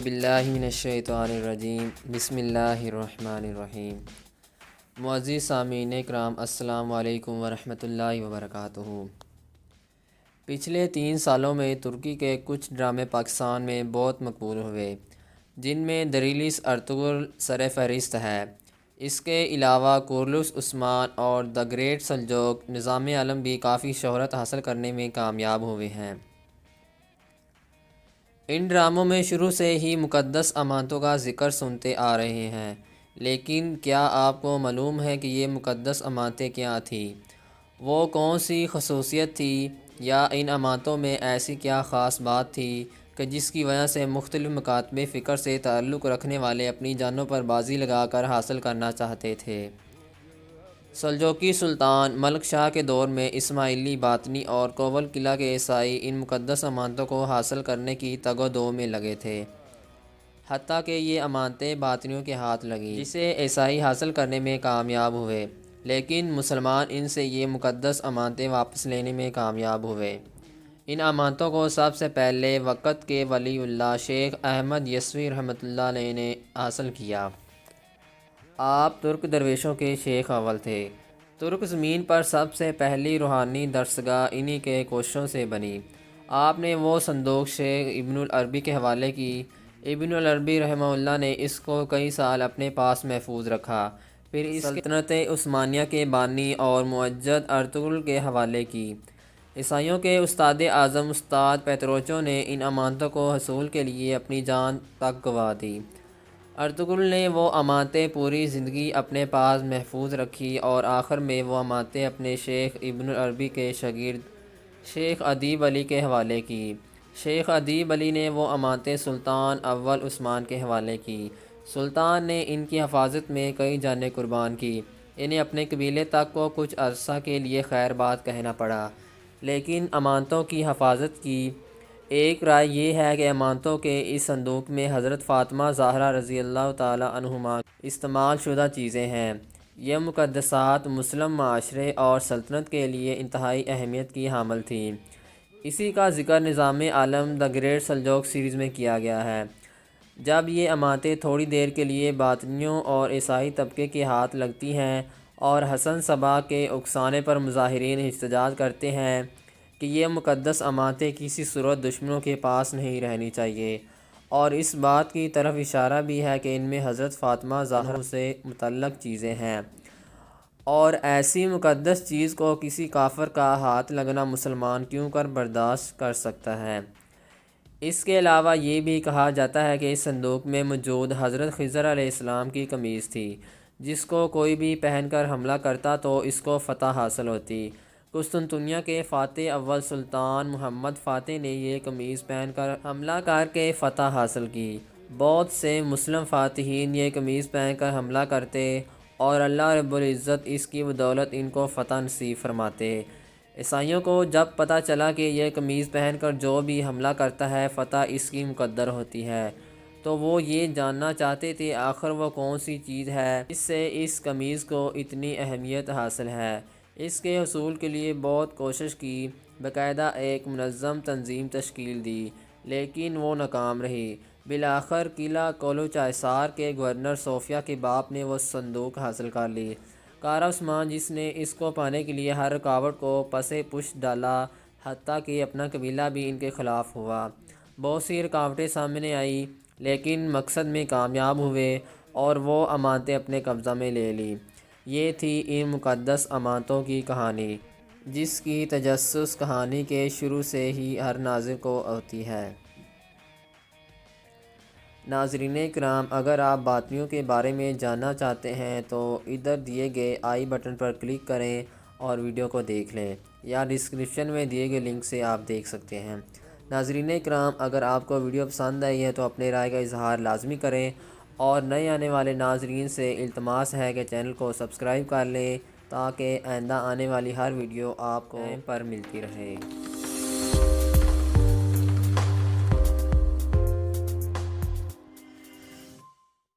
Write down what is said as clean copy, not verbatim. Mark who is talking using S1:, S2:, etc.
S1: باللہ من الشیطان الرجیم بسم اللہ الرحمن الرحیم۔ معزز سامعین کرام، السلام علیکم ورحمۃ اللہ وبرکاتہ۔ پچھلے 3 سالوں میں ترکی کے کچھ ڈرامے پاکستان میں بہت مقبول ہوئے، جن میں دریلس ارطغرل سر فہرست ہے۔ اس کے علاوہ کورلس عثمان اور دی گریٹ سلجوق نظام عالم بھی کافی شہرت حاصل کرنے میں کامیاب ہوئے ہیں۔ ان ڈراموں میں شروع سے ہی مقدس امانتوں کا ذکر سنتے آ رہے ہیں، لیکن کیا آپ کو معلوم ہے کہ یہ مقدس امانتیں کیا تھیں؟ وہ کون سی خصوصیت تھی، یا ان امانتوں میں ایسی کیا خاص بات تھی کہ جس کی وجہ سے مختلف مکاتب فکر سے تعلق رکھنے والے اپنی جانوں پر بازی لگا کر حاصل کرنا چاہتے تھے؟ سلجوقی سلطان ملک شاہ کے دور میں اسماعیلی باطنی اور کوبل قلعہ کے عیسائی ان مقدس امانتوں کو حاصل کرنے کی تگ و دو میں لگے تھے، حتیٰ کہ یہ امانتیں باطنیوں کے ہاتھ لگیں، جسے عیسائی حاصل کرنے میں کامیاب ہوئے، لیکن مسلمان ان سے یہ مقدس امانتیں واپس لینے میں کامیاب ہوئے۔ ان امانتوں کو سب سے پہلے وقت کے ولی اللہ شیخ احمد یسوی رحمۃ اللہ علیہ نے حاصل کیا۔ آپ ترک درویشوں کے شیخ اول تھے۔ ترک زمین پر سب سے پہلی روحانی درسگاہ انہی کے کوششوں سے بنی۔ آپ نے وہ صندوق شیخ ابن العربی کے حوالے کی۔ ابن العربی رحمہ اللہ نے اس کو کئی سال اپنے پاس محفوظ رکھا، پھر اس سلطنت عثمانیہ کے بانی اور مؤجد ارطغرل کے حوالے کی۔ عیسائیوں کے استاد اعظم استاد پیتروچو نے ان امانتوں کو حصول کے لیے اپنی جان تک گنوا دی۔ ارطغرل نے وہ امانتیں پوری زندگی اپنے پاس محفوظ رکھی اور آخر میں وہ امانتیں اپنے شیخ ابن العربی کے شاگرد شیخ ادیب علی کے حوالے کی۔ شیخ ادیب علی نے وہ امانتیں سلطان اول عثمان کے حوالے کی۔ سلطان نے ان کی حفاظت میں کئی جانیں قربان کی۔ انہیں اپنے قبیلے تک کو کچھ عرصہ کے لیے خیر بات کہنا پڑا، لیکن امانتوں کی حفاظت کی۔ ایک رائے یہ ہے کہ امانتوں کے اس صندوق میں حضرت فاطمہ زہرا رضی اللہ تعالی عنہما استعمال شدہ چیزیں ہیں۔ یہ مقدسات مسلم معاشرے اور سلطنت کے لیے انتہائی اہمیت کی حامل تھیں۔ اسی کا ذکر نظام عالم دی گریٹ سلجوق سیریز میں کیا گیا ہے۔ جب یہ امانتیں تھوڑی دیر کے لیے باطنیوں اور عیسائی طبقے کے ہاتھ لگتی ہیں اور حسن صبا کے اکسانے پر مظاہرین احتجاج کرتے ہیں کہ یہ مقدس امانتیں کسی صورت دشمنوں کے پاس نہیں رہنی چاہیے، اور اس بات کی طرف اشارہ بھی ہے کہ ان میں حضرت فاطمہ زہرا سے متعلق چیزیں ہیں، اور ایسی مقدس چیز کو کسی کافر کا ہاتھ لگنا مسلمان کیوں کر برداشت کر سکتا ہے؟ اس کے علاوہ یہ بھی کہا جاتا ہے کہ اس صندوق میں موجود حضرت خضر علیہ السلام کی قمیض تھی، جس کو کوئی بھی پہن کر حملہ کرتا تو اس کو فتح حاصل ہوتی۔ قسطنطنیہ کے فاتح اول سلطان محمد فاتح نے یہ قمیض پہن کر حملہ کر کے فتح حاصل کی۔ بہت سے مسلم فاتحین یہ قمیض پہن کر حملہ کرتے اور اللہ رب العزت اس کی بدولت ان کو فتح نصیب فرماتے۔ عیسائیوں کو جب پتہ چلا کہ یہ قمیض پہن کر جو بھی حملہ کرتا ہے فتح اس کی مقدر ہوتی ہے، تو وہ یہ جاننا چاہتے تھے آخر وہ کون سی چیز ہے جس سے اس قمیض کو اتنی اہمیت حاصل ہے۔ اس کے حصول کے لیے بہت کوشش کی، باقاعدہ ایک منظم تنظیم تشکیل دی، لیکن وہ ناکام رہی۔ بالآخر قلعہ کولوچائسار کے گورنر صوفیہ کے باپ نے وہ صندوق حاصل کر لی۔ قارا عثمان، جس نے اس کو پانے کے لیے ہر رکاوٹ کو پس پش ڈالا، حتیٰ کہ اپنا قبیلہ بھی ان کے خلاف ہوا۔ بہت سی رکاوٹیں سامنے آئیں، لیکن مقصد میں کامیاب ہوئے اور وہ امانتیں اپنے قبضہ میں لے لیں۔ یہ تھی ان مقدس امانتوں کی کہانی، جس کی تجسس کہانی کے شروع سے ہی ہر ناظر کو ہوتی ہے۔ ناظرین کرام، اگر آپ باطنیوں کے بارے میں جاننا چاہتے ہیں تو ادھر دیے گئے آئی بٹن پر کلک کریں اور ویڈیو کو دیکھ لیں، یا ڈسکرپشن میں دیے گئے لنک سے آپ دیکھ سکتے ہیں۔ ناظرین کرام، اگر آپ کو ویڈیو پسند آئی ہے تو اپنے رائے کا اظہار لازمی کریں، اور نئے آنے والے ناظرین سے التماس ہے کہ چینل کو سبسکرائب کر لیں تاکہ آئندہ آنے والی ہر ویڈیو آپ کو ٹائم پر ملتی رہے۔